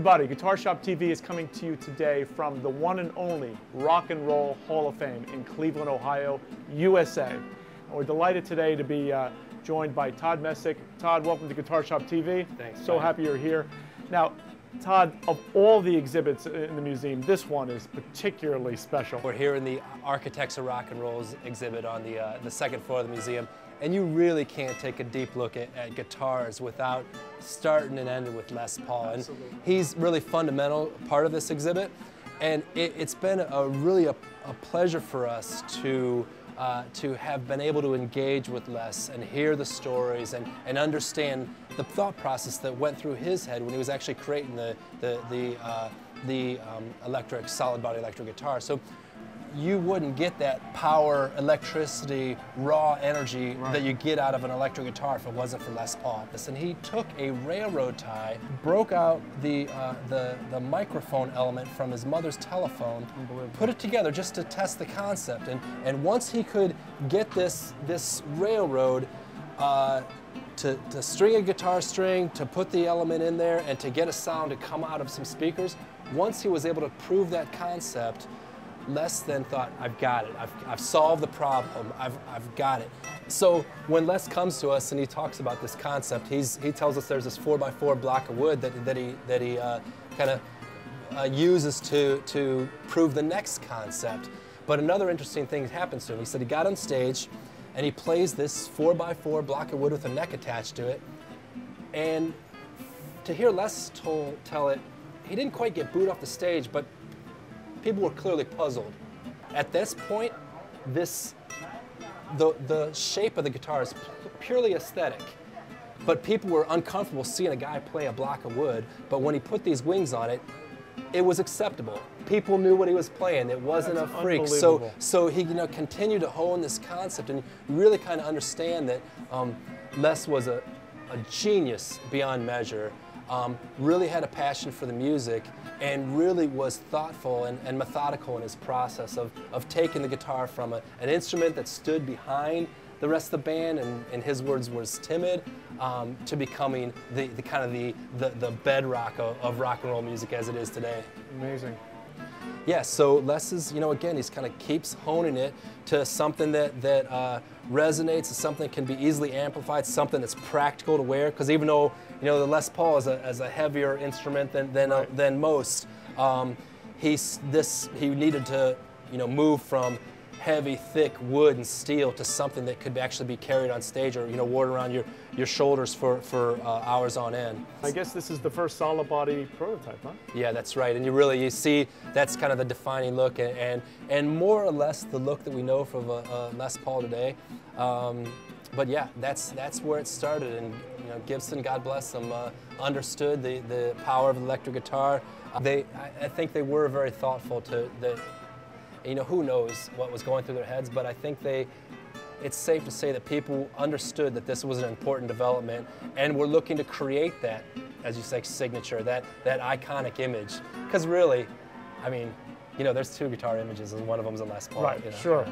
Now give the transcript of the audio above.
everybody, Guitar Shop TV is coming to you today from the one and only Rock and Roll Hall of Fame in Cleveland, Ohio, USA. And we're delighted today to be joined by Todd Mesek. Todd, welcome to Guitar Shop TV. Thanks. So happy you're here. Now, Todd, of all the exhibits in the museum, this one is particularly special. We're here in the Architects of Rock and Roll's exhibit on the second floor of the museum, and you really can't take a deep look at guitars without starting and ending with Les Paul. And Absolutely. he's really fundamental part of this exhibit, and it's been really a pleasure for us to have been able to engage with Les and hear the stories and understand the thought process that went through his head when he was actually creating the solid body electric guitar. So you wouldn't get that power, electricity, raw energy that you get out of an electric guitar if it wasn't for Les Paul. And he took a railroad tie, broke out the microphone element from his mother's telephone, put it together just to test the concept. And once he could get this railroad to string a guitar string, to put the element in there, and to get a sound to come out of some speakers, once he was able to prove that concept, Les then thought, I've got it. I've solved the problem. I've got it. So when Les comes to us and he talks about this concept, he tells us there's this 4x4 block of wood that he kind of uses to prove the next concept. But another interesting thing happens to him. He said he got on stage and he plays this 4x4 block of wood with a neck attached to it. And to hear Les tell it, he didn't quite get booed off the stage, but people were clearly puzzled. At this point, the shape of the guitar is purely aesthetic, but people were uncomfortable seeing a guy play a block of wood, but when he put these wings on it, it was acceptable. People knew what he was playing. It wasn't a freak. So he continued to hone this concept, and you really kind of understand that Les was a genius beyond measure. Really had a passion for the music and really was thoughtful and methodical in his process of taking the guitar from an instrument that stood behind the rest of the band and in his words was timid, to becoming the bedrock of rock and roll music as it is today. Amazing. Yeah, so Les is, again, he's kind of keeps honing it to something that resonates, to something that can be easily amplified, something that's practical to wear. Because even though the Les Paul is a heavier instrument than most, he needed to move from heavy, thick wood and steel to something that could actually be carried on stage or worn around your shoulders for hours on end. I guess this is the first solid body prototype, huh? Yeah, that's right. And you see that's kind of the defining look and more or less the look that we know from Les Paul today. But yeah, that's where it started. And Gibson, God bless them, understood the power of the electric guitar. I think they were very thoughtful who knows what was going through their heads, but I think it's safe to say that people understood that this was an important development and were looking to create that, as you say, signature, that iconic image. Because really, I mean, there's two guitar images and one of them's a Les Paul. Right, sure.